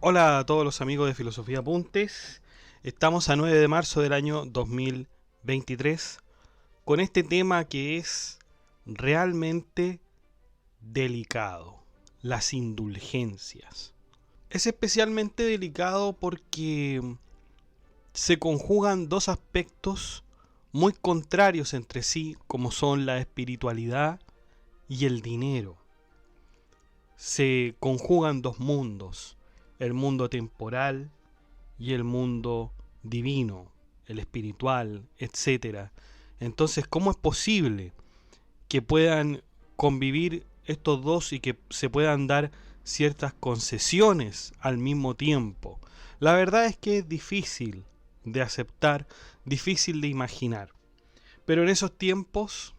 Hola a todos los amigos de Filosofía Apuntes. Estamos a 9 de marzo del año 2023 con este tema que es realmente delicado, las indulgencias. Es especialmente delicado porque se conjugan dos aspectos muy contrarios entre sí, como son la espiritualidad y el dinero. Se conjugan dos mundos, el mundo temporal y el mundo divino, el espiritual, etc. Entonces, ¿cómo es posible que puedan convivir estos dos y que se puedan dar ciertas concesiones al mismo tiempo? La verdad es que es difícil de aceptar, difícil de imaginar. Pero en esos tiempos,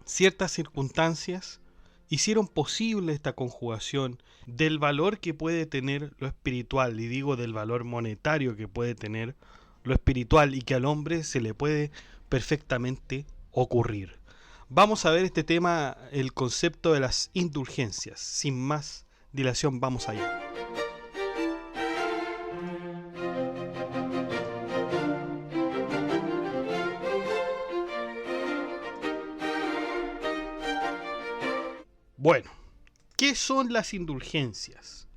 ciertas circunstancias hicieron posible esta conjugación del valor que puede tener lo espiritual, y digo del valor monetario que puede tener lo espiritual y que al hombre se le puede perfectamente ocurrir. Vamos a ver este tema, el concepto de las indulgencias. Sin más dilación, vamos allá. Bueno, ¿qué son las indulgencias?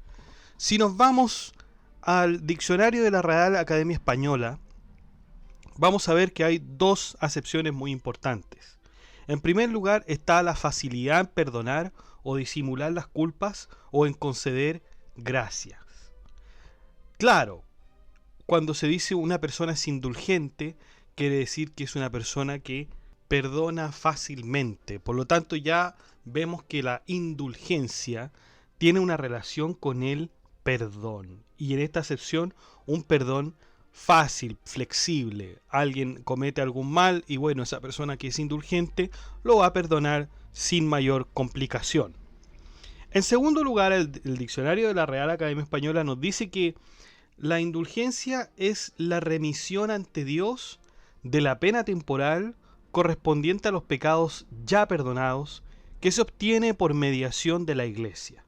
Si nos vamos al diccionario de la Real Academia Española, vamos a ver que hay dos acepciones muy importantes. En primer lugar está la facilidad en perdonar o disimular las culpas o en conceder gracias. Claro, cuando se dice una persona es indulgente, quiere decir que es una persona que perdona fácilmente. Por lo tanto, ya vemos que la indulgencia tiene una relación con el perdón. Y en esta acepción, un perdón fácil, flexible. Alguien comete algún mal y bueno, esa persona que es indulgente lo va a perdonar sin mayor complicación. En segundo lugar, el diccionario de la Real Academia Española nos dice que la indulgencia es la remisión ante Dios de la pena temporal correspondiente a los pecados ya perdonados que se obtiene por mediación de la Iglesia.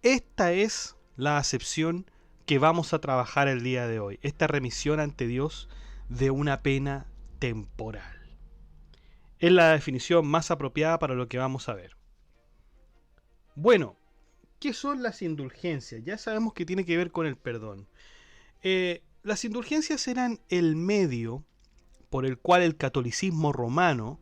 Esta es la acepción que vamos a trabajar el día de hoy, esta remisión ante Dios de una pena temporal. Es la definición más apropiada para lo que vamos a ver. Bueno, ¿qué son las indulgencias? Ya sabemos que tiene que ver con el perdón. Las indulgencias eran el medio por el cual el catolicismo romano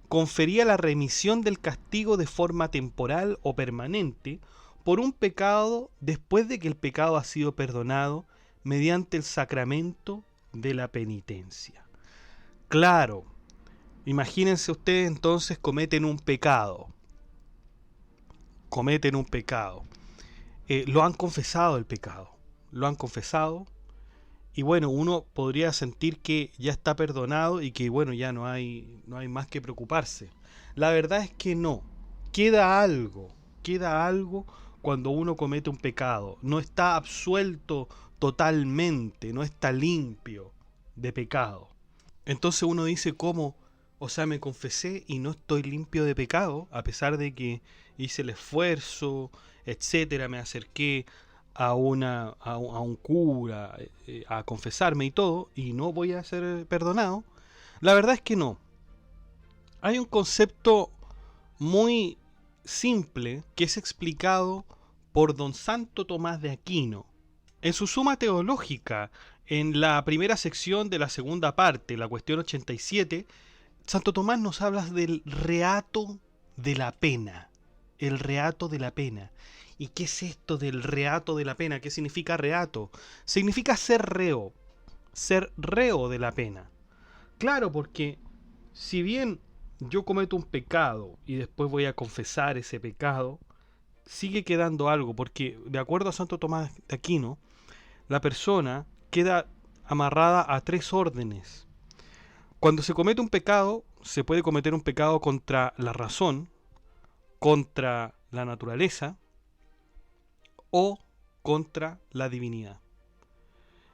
confería la remisión del castigo de forma temporal o permanente por un pecado después de que el pecado ha sido perdonado mediante el sacramento de la penitencia. Claro, imagínense ustedes entonces cometen un pecado. Lo han confesado el pecado. Lo han confesado. Y bueno, uno podría sentir que ya está perdonado y que bueno, ya no hay más que preocuparse. La verdad es que no. Queda algo cuando uno comete un pecado. No está absuelto totalmente, no está limpio de pecado. Entonces uno dice, ¿cómo? O sea, me confesé y no estoy limpio de pecado, a pesar de que hice el esfuerzo, etcétera, me acerqué a un cura a confesarme y todo, y no voy a ser perdonado. La verdad es que no. Hay un concepto muy simple que es explicado por don Santo Tomás de Aquino en su Suma Teológica, en la primera sección de la segunda parte, la cuestión 87. Santo Tomás nos habla del reato de la pena. El reato de la pena. ¿Y qué es esto del reato de la pena? ¿Qué significa reato? Significa ser reo de la pena. Claro, porque si bien yo cometo un pecado y después voy a confesar ese pecado, sigue quedando algo, porque de acuerdo a Santo Tomás de Aquino, la persona queda amarrada a 3 órdenes. Cuando se comete un pecado, se puede cometer un pecado contra la razón, contra la naturaleza o contra la divinidad.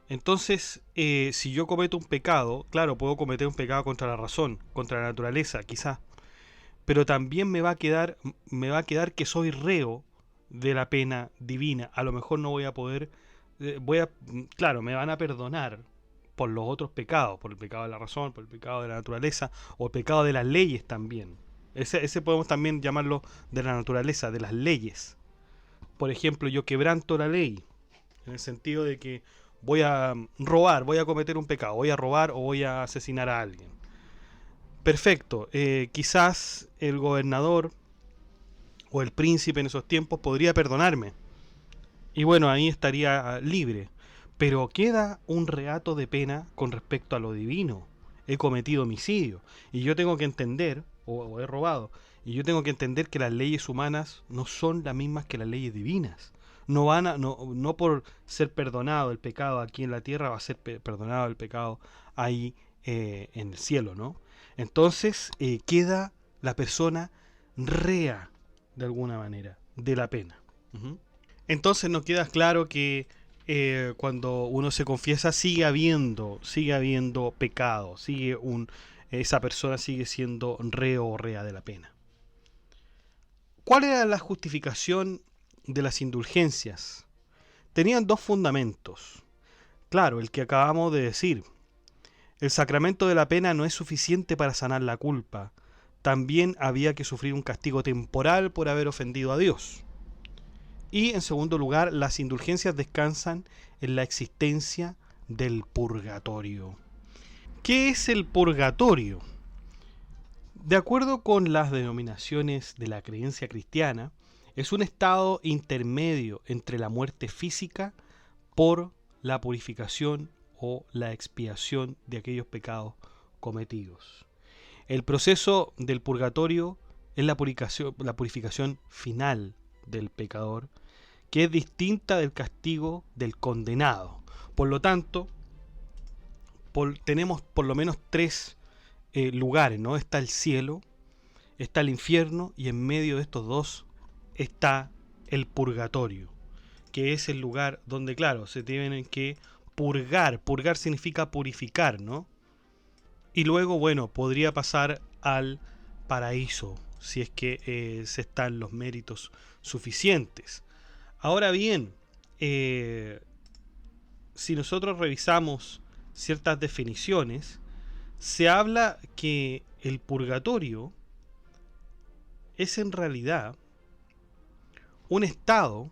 Entonces, si yo cometo un pecado, claro, puedo cometer un pecado contra la razón, contra la naturaleza, quizás, pero también me va a quedar que soy reo de la pena divina. A lo mejor no voy a poder, claro, me van a perdonar por los otros pecados, por el pecado de la razón, por el pecado de la naturaleza, o el pecado de las leyes también. Ese podemos también llamarlo de la naturaleza, de las leyes. Por ejemplo, yo quebranto la ley, en el sentido de que voy a robar, voy a cometer un pecado, voy a robar o voy a asesinar a alguien. Perfecto, quizás el gobernador o el príncipe en esos tiempos podría perdonarme. Y bueno, ahí estaría libre. Pero queda un reato de pena con respecto a lo divino. He cometido homicidio. Y yo tengo que entender, o he robado, y yo tengo que entender que las leyes humanas no son las mismas que las leyes divinas. No por ser perdonado el pecado aquí en la tierra va a ser perdonado el pecado ahí en el cielo, ¿no? Entonces queda la persona rea de alguna manera de la pena. Uh-huh. Entonces nos queda claro que cuando uno se confiesa sigue habiendo pecado, esa persona sigue siendo reo o rea de la pena. ¿Cuál era la justificación de las indulgencias? Tenían dos fundamentos. Claro, el que acabamos de decir. El sacramento de la pena no es suficiente para sanar la culpa. También había que sufrir un castigo temporal por haber ofendido a Dios. Y en segundo lugar, las indulgencias descansan en la existencia del purgatorio. ¿Qué es el purgatorio? De acuerdo con las denominaciones de la creencia cristiana, es un estado intermedio entre la muerte física por la purificación o la expiación de aquellos pecados cometidos. El proceso del purgatorio es la purificación final del pecador, que es distinta del castigo del condenado. Por lo tanto, tenemos por lo menos tres lugares, ¿no? Está el cielo, está el infierno y en medio de estos dos está el purgatorio, que es el lugar donde, claro, se tienen que purgar. Purgar significa purificar, ¿no? Y luego, bueno, podría pasar al paraíso, si es que se están los méritos suficientes. Ahora bien, si nosotros revisamos ciertas definiciones, se habla que el purgatorio es en realidad un estado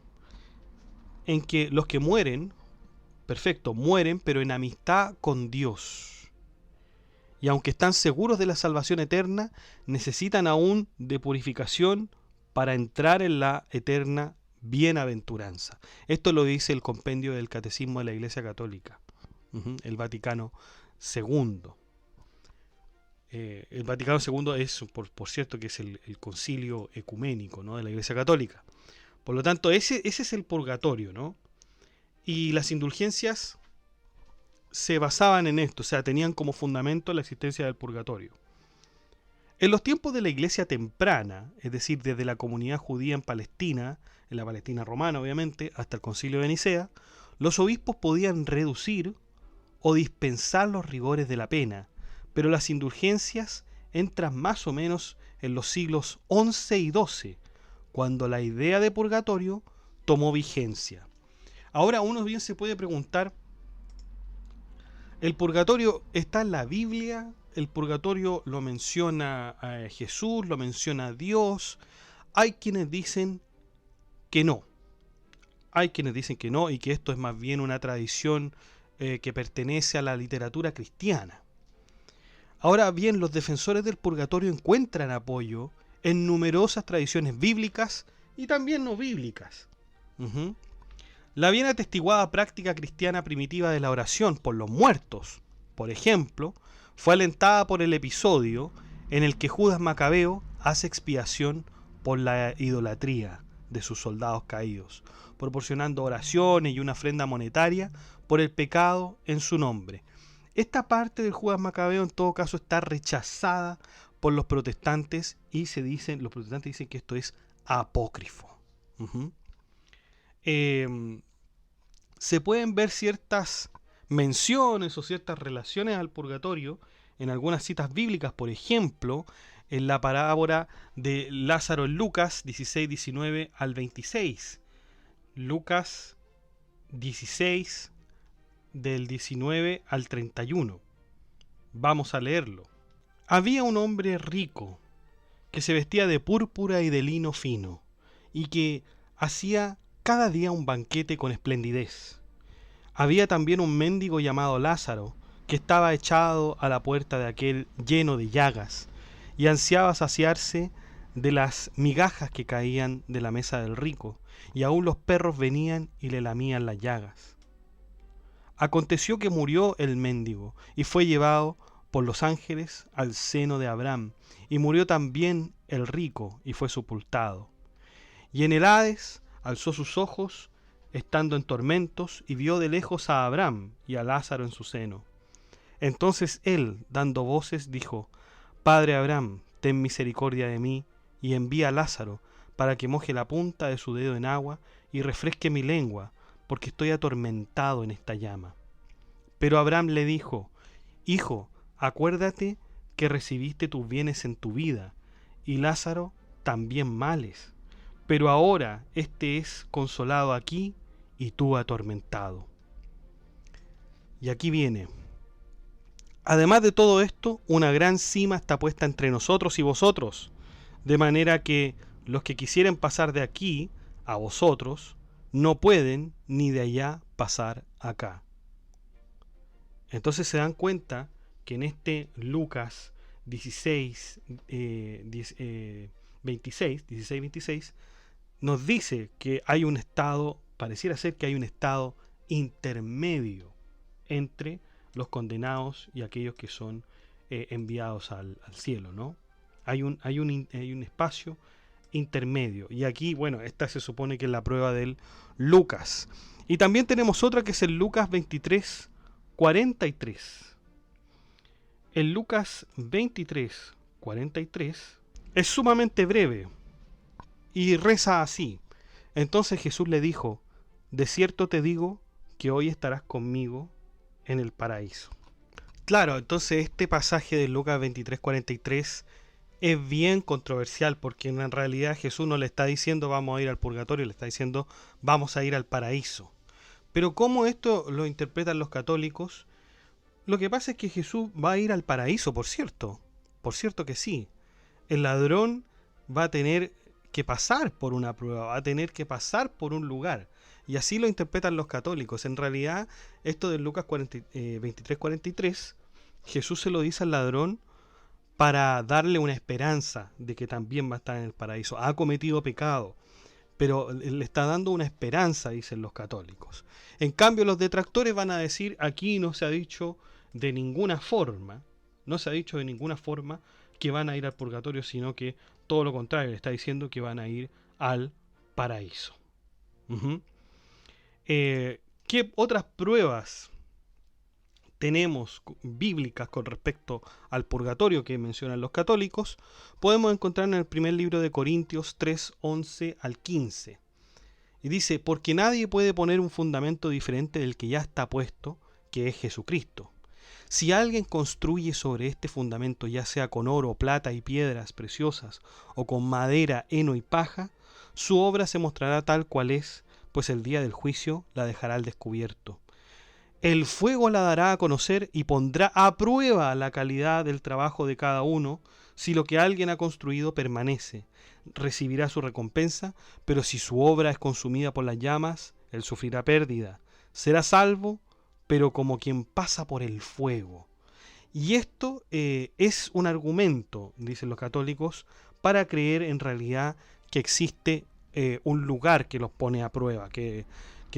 en que los que mueren, perfecto, mueren, pero en amistad con Dios. Y aunque están seguros de la salvación eterna, necesitan aún de purificación para entrar en la eterna bienaventuranza. Esto lo dice el compendio del Catecismo de la Iglesia Católica, el Vaticano II. El Vaticano II es, por cierto, que es el concilio ecuménico, ¿no?, de la Iglesia Católica. Por lo tanto, ese es el purgatorio, ¿no? Y las indulgencias se basaban en esto, o sea, tenían como fundamento la existencia del purgatorio. En los tiempos de la Iglesia temprana, es decir, desde la comunidad judía en Palestina, en la Palestina romana obviamente, hasta el Concilio de Nicea, los obispos podían reducir o dispensar los rigores de la pena, pero las indulgencias entran más o menos en los siglos XI y XII, cuando la idea de purgatorio tomó vigencia. Ahora uno bien se puede preguntar, ¿el purgatorio está en la Biblia? ¿El purgatorio lo menciona Jesús? ¿Lo menciona Dios? Hay quienes dicen que no. Hay quienes dicen que no y que esto es más bien una tradición que pertenece a la literatura cristiana. Ahora bien, los defensores del purgatorio encuentran apoyo en numerosas tradiciones bíblicas y también no bíblicas. La bien atestiguada práctica cristiana primitiva de la oración por los muertos, por ejemplo, fue alentada por el episodio en el que Judas Macabeo hace expiación por la idolatría de sus soldados caídos, proporcionando oraciones y una ofrenda monetaria por el pecado en su nombre. Esta parte del Judas Macabeo en todo caso está rechazada por los protestantes y los protestantes dicen que esto es apócrifo. Ujú. Se pueden ver ciertas menciones o ciertas relaciones al purgatorio en algunas citas bíblicas, por ejemplo, en la parábola de Lázaro en Lucas 16, 19 al 26. Lucas 16, del 19 al 31. Vamos a leerlo. Había un hombre rico que se vestía de púrpura y de lino fino, y que hacía cada día un banquete con esplendidez. Había también un mendigo llamado Lázaro, que estaba echado a la puerta de aquel lleno de llagas, y ansiaba saciarse de las migajas que caían de la mesa del rico, y aun los perros venían y le lamían las llagas. Aconteció que murió el mendigo, y fue llevado por los ángeles al seno de Abraham, y murió también el rico, y fue sepultado. Y en el Hades alzó sus ojos, estando en tormentos, y vio de lejos a Abraham y a Lázaro en su seno. Entonces él, dando voces, dijo: Padre Abraham, ten misericordia de mí, y envía a Lázaro, para que moje la punta de su dedo en agua, y refresque mi lengua, porque estoy atormentado en esta llama. Pero Abraham le dijo: Hijo, acuérdate que recibiste tus bienes en tu vida, y Lázaro también males. Pero ahora éste es consolado aquí, y tú atormentado. Y aquí viene. Además de todo esto, una gran cima está puesta entre nosotros y vosotros, de manera que los que quisieren pasar de aquí a vosotros, no pueden ni de allá pasar acá. Entonces se dan cuenta que en este Lucas 16, 26, nos dice que hay un estado, pareciera ser que hay un estado intermedio entre los condenados y aquellos que son enviados al cielo, ¿no? Hay un espacio intermedio. Y aquí, bueno, esta se supone que es la prueba del Lucas. Y también tenemos otra que es el Lucas 23, 43. El Lucas 23, 43 es sumamente breve y reza así. Entonces Jesús le dijo: de cierto te digo que hoy estarás conmigo en el paraíso. Claro, entonces este pasaje de Lucas 23, 43 es bien controversial, porque en realidad Jesús no le está diciendo vamos a ir al purgatorio, le está diciendo vamos a ir al paraíso. Pero ¿cómo esto lo interpretan los católicos? Lo que pasa es que Jesús va a ir al paraíso, por cierto que sí. El ladrón va a tener que pasar por una prueba, va a tener que pasar por un lugar. Y así lo interpretan los católicos. En realidad, esto de Lucas 23, 43, Jesús se lo dice al ladrón para darle una esperanza de que también va a estar en el paraíso. Ha cometido pecado, pero le está dando una esperanza, dicen los católicos. En cambio, los detractores van a decir: aquí no se ha dicho de ninguna forma, que van a ir al purgatorio, sino que todo lo contrario, le está diciendo que van a ir al paraíso. ¿Qué otras pruebas tenemos bíblicas con respecto al purgatorio que mencionan los católicos? Podemos encontrar en el primer libro de Corintios 3, 11 al 15. Y dice: porque nadie puede poner un fundamento diferente del que ya está puesto, que es Jesucristo. Si alguien construye sobre este fundamento, ya sea con oro, plata y piedras preciosas, o con madera, heno y paja, su obra se mostrará tal cual es, pues el día del juicio la dejará al descubierto. El fuego la dará a conocer y pondrá a prueba la calidad del trabajo de cada uno. Si lo que alguien ha construido permanece, recibirá su recompensa, pero si su obra es consumida por las llamas, él sufrirá pérdida. Será salvo, pero como quien pasa por el fuego. Y esto es un argumento, dicen los católicos, para creer en realidad que existe un lugar que los pone a prueba, que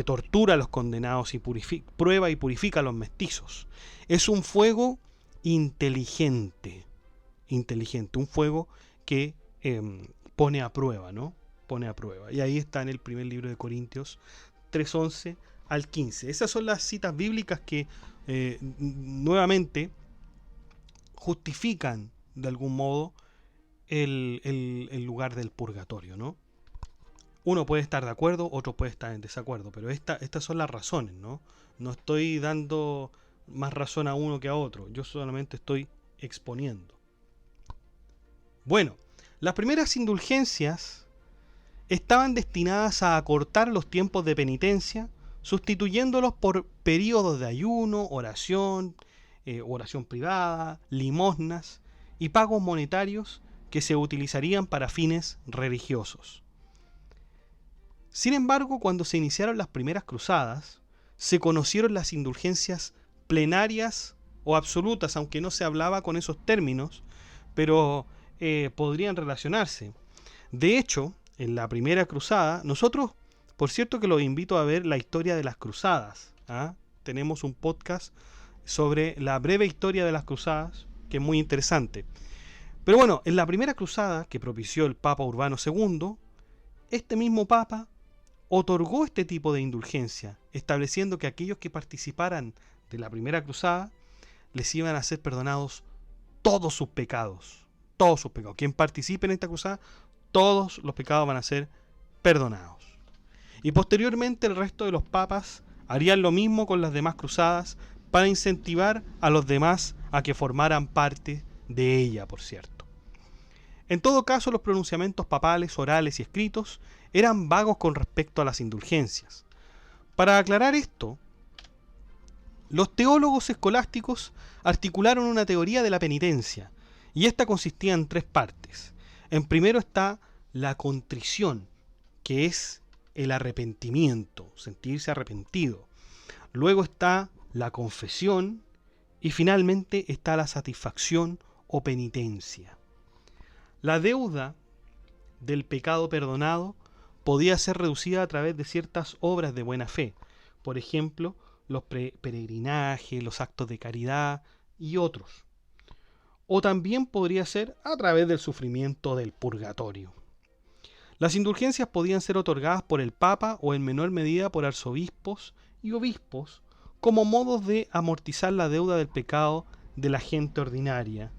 tortura a los condenados y prueba y purifica a los mestizos. Es un fuego inteligente, un fuego que pone a prueba, ¿no? Pone a prueba. Y ahí está en el primer libro de Corintios 3:11 al 15. Esas son las citas bíblicas que nuevamente justifican de algún modo el lugar del purgatorio, ¿no? Uno puede estar de acuerdo, otro puede estar en desacuerdo, pero estas son las razones, ¿no? No estoy dando más razón a uno que a otro, yo solamente estoy exponiendo. Bueno, las primeras indulgencias estaban destinadas a acortar los tiempos de penitencia, sustituyéndolos por períodos de ayuno, oración, oración privada, limosnas y pagos monetarios que se utilizarían para fines religiosos. Sin embargo, cuando se iniciaron las primeras cruzadas, se conocieron las indulgencias plenarias o absolutas, aunque no se hablaba con esos términos, pero podrían relacionarse. De hecho, en la primera cruzada, nosotros, por cierto que los invito a ver la historia de las cruzadas, ¿ah? Tenemos un podcast sobre la breve historia de las cruzadas, que es muy interesante. Pero bueno, en la primera cruzada que propició el Papa Urbano II, este mismo Papa otorgó este tipo de indulgencia, estableciendo que aquellos que participaran de la primera cruzada les iban a ser perdonados todos sus pecados. Todos sus pecados. Quien participe en esta cruzada, todos los pecados van a ser perdonados. Y posteriormente el resto de los papas harían lo mismo con las demás cruzadas para incentivar a los demás a que formaran parte de ella, por cierto. En todo caso, los pronunciamientos papales, orales y escritos eran vagos con respecto a las indulgencias. Para aclarar esto, los teólogos escolásticos articularon una teoría de la penitencia, y esta consistía en 3 partes. En primero está la contrición, que es el arrepentimiento, sentirse arrepentido. Luego está la confesión y finalmente está la satisfacción o penitencia. La deuda del pecado perdonado podía ser reducida a través de ciertas obras de buena fe, por ejemplo, los peregrinajes, los actos de caridad y otros. O también podría ser a través del sufrimiento del purgatorio. Las indulgencias podían ser otorgadas por el Papa o en menor medida por arzobispos y obispos como modos de amortizar la deuda del pecado de la gente ordinaria.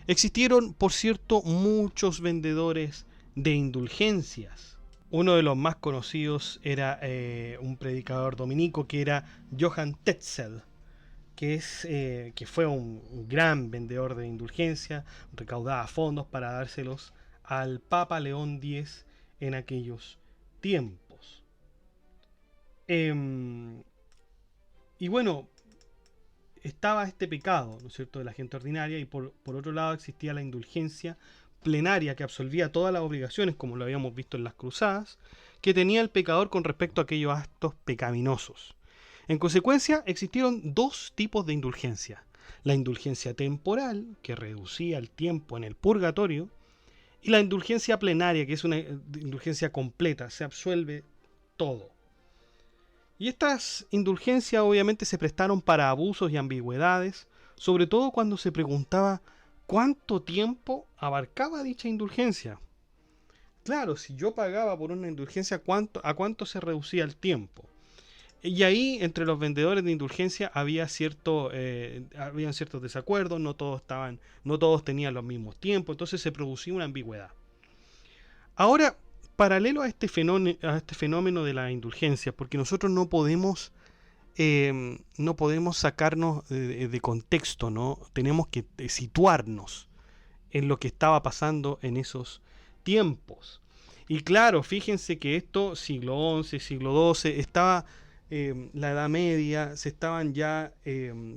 Existieron, por cierto, muchos vendedores de indulgencias. Uno de los más conocidos era un predicador dominico que era Johann Tetzel, que fue un gran vendedor de indulgencias, recaudaba fondos para dárselos al Papa León X en aquellos tiempos. Y bueno, estaba este pecado, ¿no es cierto?, de la gente ordinaria, y por otro lado existía la indulgencia plenaria que absolvía todas las obligaciones, como lo habíamos visto en las cruzadas, que tenía el pecador con respecto a aquellos actos pecaminosos. En consecuencia, existieron 2 tipos de indulgencia: la indulgencia temporal, que reducía el tiempo en el purgatorio, y la indulgencia plenaria, que es una indulgencia completa, se absuelve todo. Y estas indulgencias obviamente se prestaron para abusos y ambigüedades, sobre todo cuando se preguntaba cuánto tiempo abarcaba dicha indulgencia. Claro, si yo pagaba por una indulgencia, ¿a cuánto se reducía el tiempo? Y ahí, entre los vendedores de indulgencia, habían ciertos desacuerdos, no todos tenían los mismos tiempos, entonces se producía una ambigüedad. Ahora, paralelo a este fenómeno de la indulgencia, porque nosotros no podemos sacarnos de contexto, ¿no? Tenemos que situarnos en lo que estaba pasando en esos tiempos. Y claro, fíjense que esto, siglo XI, siglo XII, estaba la Edad Media, se estaban ya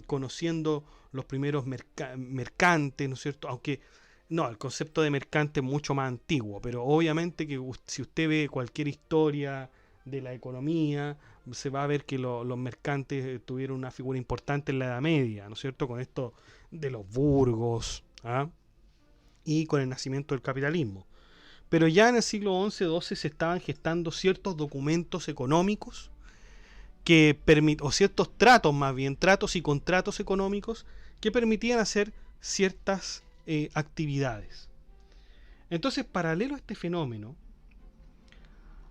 conociendo los primeros mercantes, ¿no es cierto? Aunque no, el concepto de mercante es mucho más antiguo, pero obviamente que si usted ve cualquier historia de la economía, se va a ver que los mercantes tuvieron una figura importante en la Edad Media, ¿no es cierto? Con esto de los burgos, ¿ah? Y con el nacimiento del capitalismo. Pero ya en el siglo XI-XII se estaban gestando ciertos documentos económicos o ciertos tratos, más bien, tratos y contratos económicos que permitían hacer ciertas actividades. Entonces, paralelo a este fenómeno,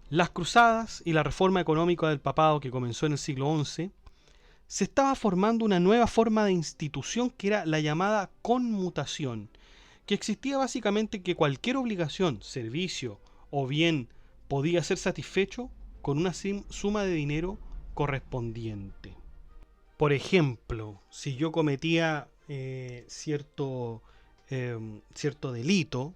las cruzadas y la reforma económica del papado que comenzó en el siglo XI, se estaba formando una nueva forma de institución que era la llamada conmutación, que existía básicamente que cualquier obligación, servicio o bien podía ser satisfecho con una suma de dinero correspondiente. Por ejemplo, si yo cometía cierto delito,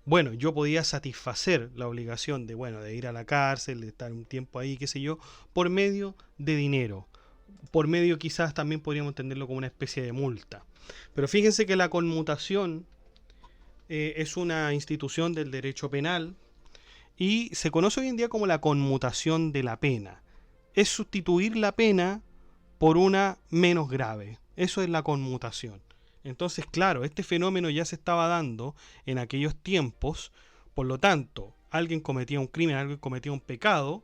bueno, yo podía satisfacer la obligación de ir a la cárcel, de estar un tiempo ahí, qué sé yo, por medio de dinero. Por medio quizás también podríamos entenderlo como una especie de multa. Pero fíjense que la conmutación es una institución del derecho penal y se conoce hoy en día como la conmutación de la pena. Es sustituir la pena por una menos grave. Eso es la conmutación. Entonces, claro, este fenómeno ya se estaba dando en aquellos tiempos. Por lo tanto, alguien cometía un crimen, alguien cometía un pecado.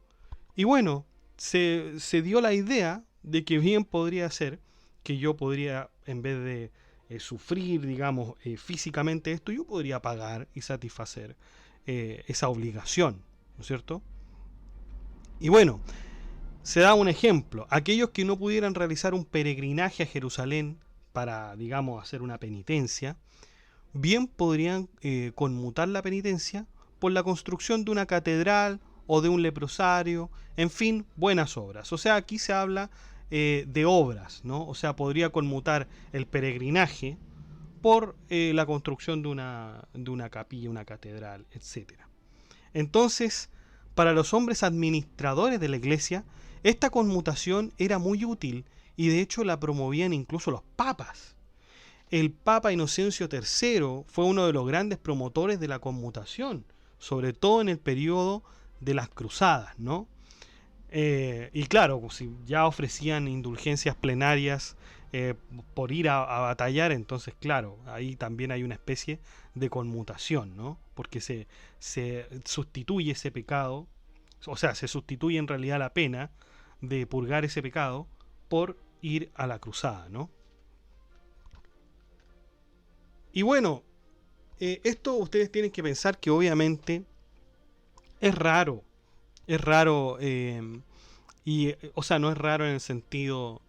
Y bueno, se dio la idea de que bien podría ser que yo podría, en vez de sufrir, digamos, físicamente esto, yo podría pagar y satisfacer esa obligación, ¿no es cierto? Y bueno, se da un ejemplo. Aquellos que no pudieran realizar un peregrinaje a Jerusalén para, digamos, hacer una penitencia, bien podrían conmutar la penitencia por la construcción de una catedral o de un leprosario, en fin, buenas obras. O sea, aquí se habla de obras, ¿no? O sea, podría conmutar el peregrinaje por la construcción de una capilla, una catedral, etcétera. Entonces, para los hombres administradores de la iglesia, esta conmutación era muy útil y de hecho la promovían incluso los papas. El Papa Inocencio III fue uno de los grandes promotores de la conmutación, sobre todo en el periodo de las cruzadas, ¿no? Y claro, si ya ofrecían indulgencias plenarias por ir a batallar, entonces claro, ahí también hay una especie de conmutación, ¿no? Porque se sustituye ese pecado, o sea, se sustituye en realidad la pena de purgar ese pecado por ir a la cruzada, ¿no? Y bueno, esto ustedes tienen que pensar que obviamente es raro, es raro, o sea, no es raro en el sentido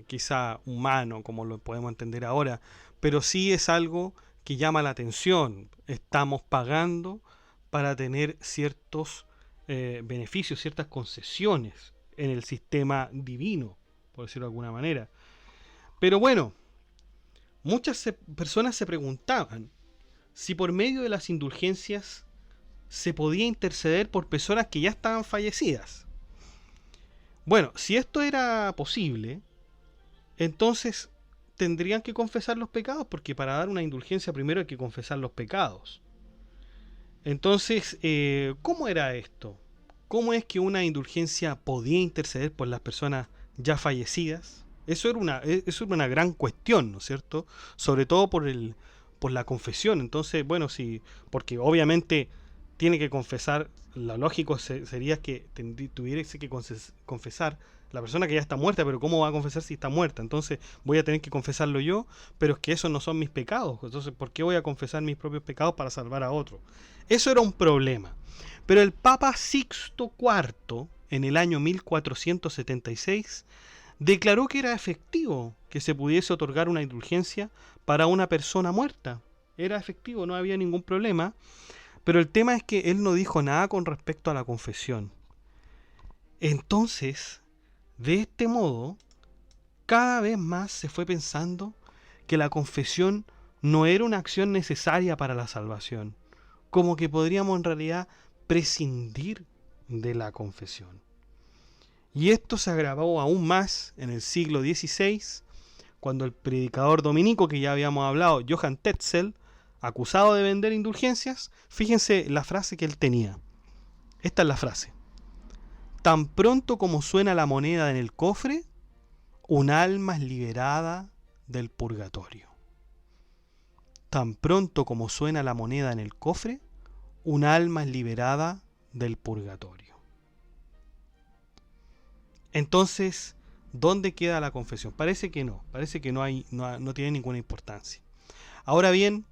quizá humano, como lo podemos entender ahora, pero sí es algo que llama la atención. Estamos pagando para tener ciertos beneficios, ciertas concesiones en el sistema divino, por decirlo de alguna manera. Pero bueno, muchas personas se preguntaban si por medio de las indulgencias se podía interceder por personas que ya estaban fallecidas. Bueno, si esto era posible, entonces tendrían que confesar los pecados, porque para dar una indulgencia primero hay que confesar los pecados. Entonces, ¿cómo era esto? ¿Cómo es que una indulgencia podía interceder por las personas ya fallecidas? Eso era una gran cuestión, ¿no es cierto? Sobre todo por la confesión. Entonces, bueno, sí, porque obviamente tiene que confesar, lo lógico sería que tuviese que confesar la persona que ya está muerta, pero ¿cómo va a confesar si está muerta? Entonces voy a tener que confesarlo yo, pero es que esos no son mis pecados. Entonces, ¿por qué voy a confesar mis propios pecados para salvar a otro? Eso era un problema. Pero el Papa Sixto IV, en el año 1476, declaró que era efectivo que se pudiese otorgar una indulgencia para una persona muerta. Era efectivo, no había ningún problema. Pero el tema es que él no dijo nada con respecto a la confesión. Entonces, de este modo, cada vez más se fue pensando que la confesión no era una acción necesaria para la salvación. Como que podríamos en realidad prescindir de la confesión. Y esto se agravó aún más en el siglo XVI, cuando el predicador dominico que ya habíamos hablado, Johann Tetzel, acusado de vender indulgencias, fíjense la frase que él tenía. Esta es la frase. Tan pronto como suena la moneda en el cofre, un alma es liberada del purgatorio. Tan pronto como suena la moneda en el cofre, un alma es liberada del purgatorio. Entonces, ¿dónde queda la confesión? Parece que no tiene ninguna importancia. Ahora bien,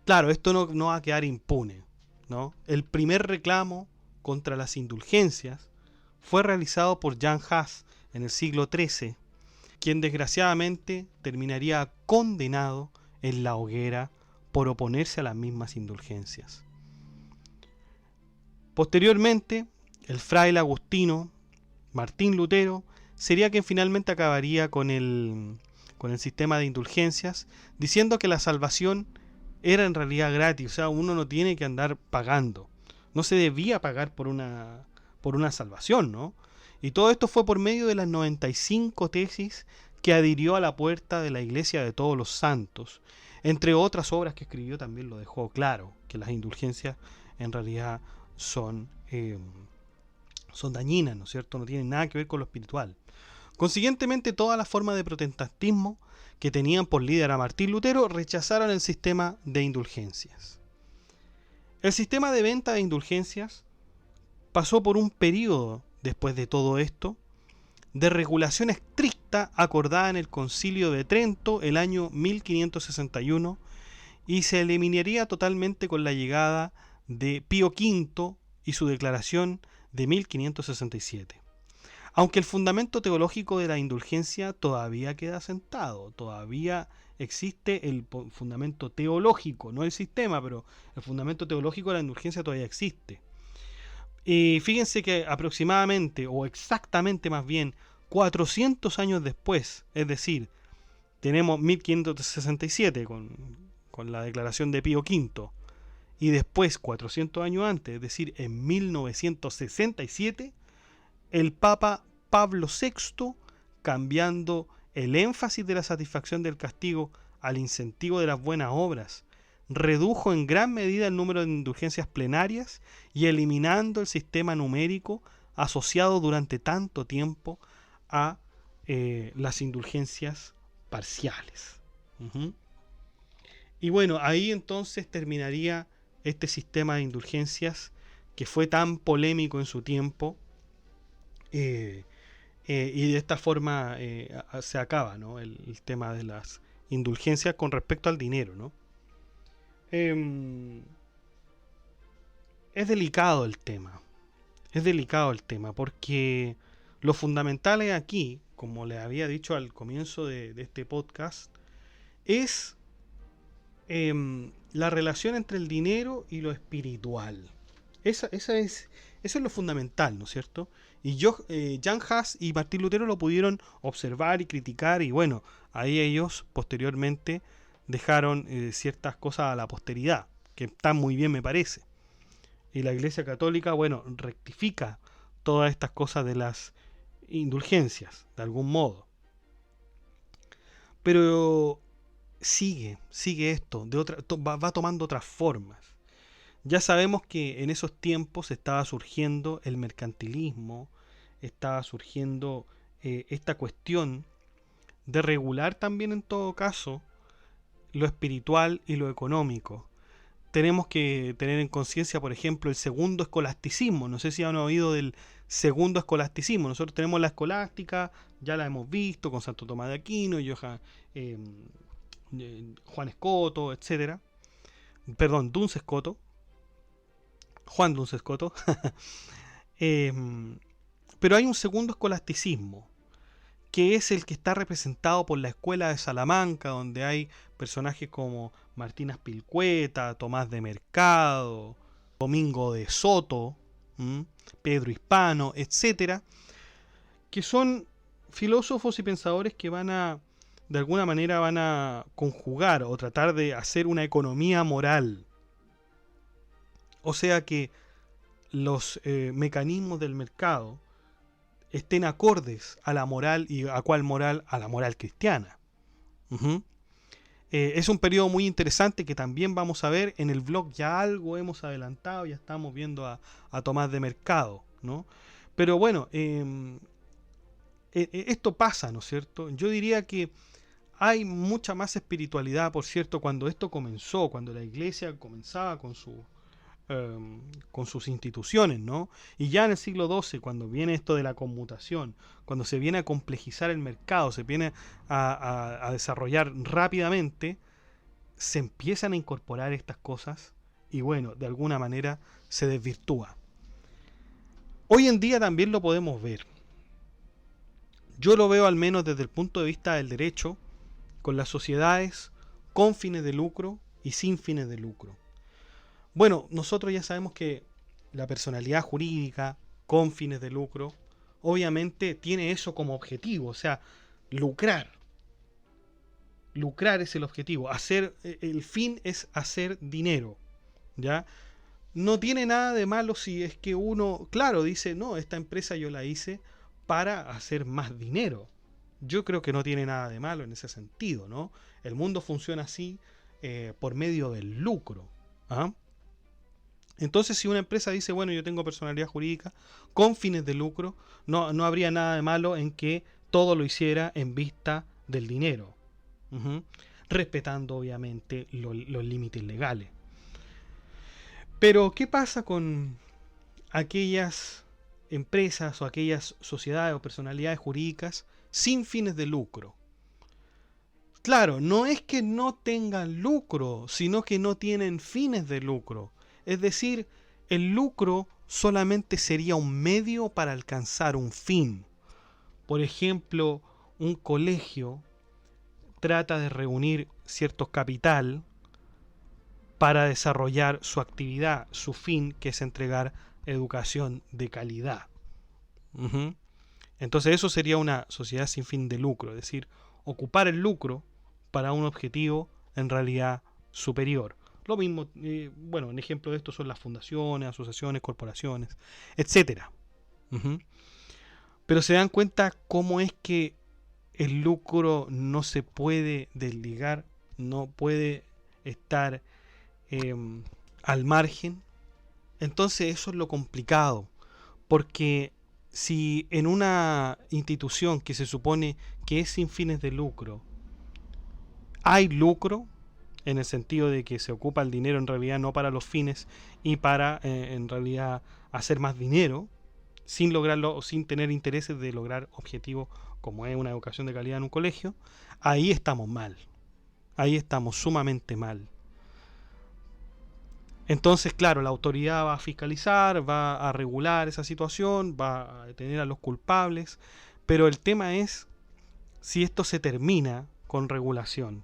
claro, esto no va a quedar impune, ¿no? El primer reclamo contra las indulgencias fue realizado por Jan Hus en el siglo XIII, quien desgraciadamente terminaría condenado en la hoguera por oponerse a las mismas indulgencias. Posteriormente, el fraile agustino Martín Lutero sería quien finalmente acabaría con el sistema de indulgencias, diciendo que la salvación era en realidad gratis, o sea, uno no tiene que andar pagando. No se debía pagar por una salvación, ¿no? Y todo esto fue por medio de las 95 tesis que adhirió a la puerta de la Iglesia de Todos los Santos. Entre otras obras que escribió también lo dejó claro, que las indulgencias en realidad son dañinas, ¿no es cierto? No tienen nada que ver con lo espiritual. Consiguientemente, todas las formas de protestantismo que tenían por líder a Martín Lutero rechazaron el sistema de indulgencias. El sistema de venta de indulgencias pasó por un periodo, después de todo esto, de regulación estricta acordada en el Concilio de Trento el año 1561 y se eliminaría totalmente con la llegada de Pío V y su declaración de 1567. Aunque el fundamento teológico de la indulgencia todavía queda sentado, todavía existe el fundamento teológico, no el sistema, pero el fundamento teológico de la indulgencia todavía existe. Y fíjense que aproximadamente, o exactamente más bien, 400 años después, es decir, tenemos 1567 con la declaración de Pío V, y después 400 años antes, es decir, en 1967, el Papa Pablo VI, cambiando el énfasis de la satisfacción del castigo al incentivo de las buenas obras, redujo en gran medida el número de indulgencias plenarias y eliminando el sistema numérico asociado durante tanto tiempo a las indulgencias parciales. Y bueno, ahí entonces terminaría este sistema de indulgencias que fue tan polémico en su tiempo, y de esta forma se acaba, ¿no?, el tema de las indulgencias con respecto al dinero, ¿no? Es delicado el tema. Es delicado el tema porque lo fundamental es aquí, como les había dicho al comienzo de este podcast, es la relación entre el dinero y lo espiritual. Eso es lo fundamental, ¿no es cierto? Y Jan Hus y Martín Lutero lo pudieron observar y criticar, y bueno, ahí ellos posteriormente dejaron ciertas cosas a la posteridad, que están muy bien, me parece. Y la Iglesia Católica, bueno, rectifica todas estas cosas de las indulgencias, de algún modo. Pero sigue esto, va tomando otras formas. Ya sabemos que en esos tiempos estaba surgiendo el mercantilismo, estaba surgiendo esta cuestión de regular también en todo caso lo espiritual y lo económico. Tenemos que tener en conciencia, por ejemplo, el segundo escolasticismo. No sé si han oído del segundo escolasticismo. Nosotros tenemos la escolástica, ya la hemos visto con Santo Tomás de Aquino, Juan Escoto, etcétera. Perdón, Duns Scoto. Juan Duns Scoto. Pero hay un segundo escolasticismo, que es el que está representado por la escuela de Salamanca, donde hay personajes como Martín Aspilcueta, Tomás de Mercado, Domingo de Soto, Pedro Hispano, etcétera, que son filósofos y pensadores que de alguna manera van a conjugar o tratar de hacer una economía moral. O sea que los mecanismos del mercado estén acordes a la moral. ¿Y a cuál moral? A la moral cristiana. Es un periodo muy interesante que también vamos a ver en el blog. Ya algo hemos adelantado, ya estamos viendo a Tomás de Mercado, ¿no? Pero bueno, esto pasa, ¿no es cierto? Yo diría que hay mucha más espiritualidad, por cierto, cuando esto comenzó, cuando la iglesia comenzaba con sus instituciones, ¿no? Y ya en el siglo XII, cuando viene esto de la conmutación, cuando se viene a complejizar el mercado, se viene a desarrollar rápidamente, se empiezan a incorporar estas cosas y bueno, de alguna manera se desvirtúa. Hoy en día también lo podemos ver. Yo lo veo al menos desde el punto de vista del derecho, con las sociedades con fines de lucro y sin fines de lucro. Bueno, nosotros ya sabemos que la personalidad jurídica con fines de lucro, obviamente tiene eso como objetivo, o sea, lucrar. Lucrar es el objetivo, el fin es hacer dinero, ¿ya? No tiene nada de malo si es que uno, claro, dice, no, esta empresa yo la hice para hacer más dinero. Yo creo que no tiene nada de malo en ese sentido, ¿no? El mundo funciona así por medio del lucro. ¿Ah? Entonces, si una empresa dice, bueno, yo tengo personalidad jurídica con fines de lucro, no habría nada de malo en que todo lo hiciera en vista del dinero. Ujú. Respetando, obviamente, los límites legales. Pero, ¿qué pasa con aquellas empresas o aquellas sociedades o personalidades jurídicas sin fines de lucro? Claro, no es que no tengan lucro, sino que no tienen fines de lucro. Es decir, el lucro solamente sería un medio para alcanzar un fin. Por ejemplo, un colegio trata de reunir cierto capital para desarrollar su actividad, su fin, que es entregar educación de calidad. Ujú. Entonces eso sería una sociedad sin fin de lucro, es decir, ocupar el lucro para un objetivo en realidad superior. Lo mismo, bueno, un ejemplo de esto son las fundaciones, asociaciones, corporaciones, etcétera. Ujú. Pero se dan cuenta cómo es que el lucro no se puede desligar, no puede estar eh, al margen. Entonces eso es lo complicado, porque si en una institución que se supone que es sin fines de lucro, hay lucro, en el sentido de que se ocupa el dinero en realidad no para los fines y para en realidad hacer más dinero, sin lograrlo o sin tener intereses de lograr objetivos como es una educación de calidad en un colegio, ahí estamos mal, ahí estamos sumamente mal. Entonces, claro, la autoridad va a fiscalizar, va a regular esa situación, va a detener a los culpables, pero el tema es si esto se termina con regulación,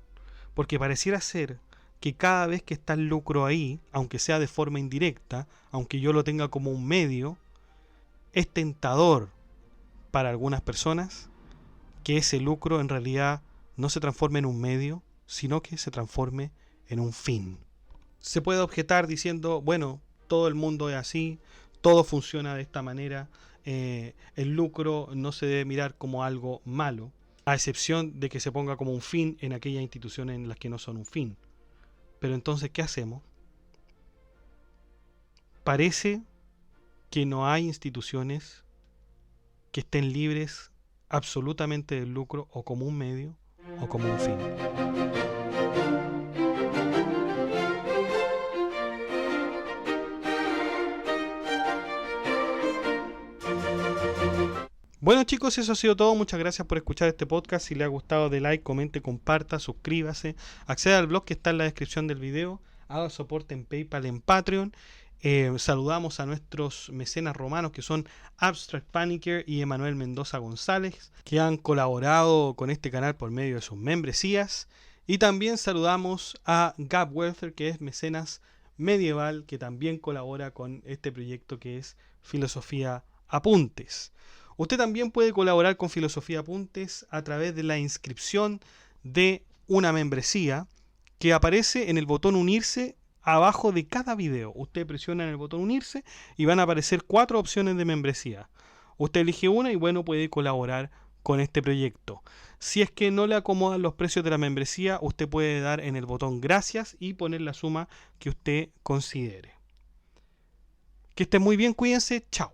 porque pareciera ser que cada vez que está el lucro ahí, aunque sea de forma indirecta, aunque yo lo tenga como un medio, es tentador para algunas personas que ese lucro en realidad no se transforme en un medio, sino que se transforme en un fin. Se puede objetar diciendo, bueno, todo el mundo es así, todo funciona de esta manera, el lucro no se debe mirar como algo malo, a excepción de que se ponga como un fin en aquellas instituciones en las que no son un fin. Pero entonces, ¿qué hacemos? Parece que no hay instituciones que estén libres absolutamente del lucro o como un medio o como un fin. Bueno chicos, eso ha sido todo. Muchas gracias por escuchar este podcast. Si les ha gustado, de like, comente, comparta, suscríbase. Acceda al blog que está en la descripción del video. Haga soporte en PayPal, en Patreon. Saludamos a nuestros mecenas romanos que son Abstract Panicker y Emanuel Mendoza González, que han colaborado con este canal por medio de sus membresías. Y también saludamos a Gab Welfer, que es mecenas medieval, que también colabora con este proyecto que es Filosofía Apuntes. Usted también puede colaborar con Filosofía Apuntes a través de la inscripción de una membresía que aparece en el botón unirse abajo de cada video. Usted presiona en el botón unirse y van a aparecer 4 opciones de membresía. Usted elige una y bueno, puede colaborar con este proyecto. Si es que no le acomodan los precios de la membresía, usted puede dar en el botón gracias y poner la suma que usted considere. Que esté muy bien, cuídense, chao.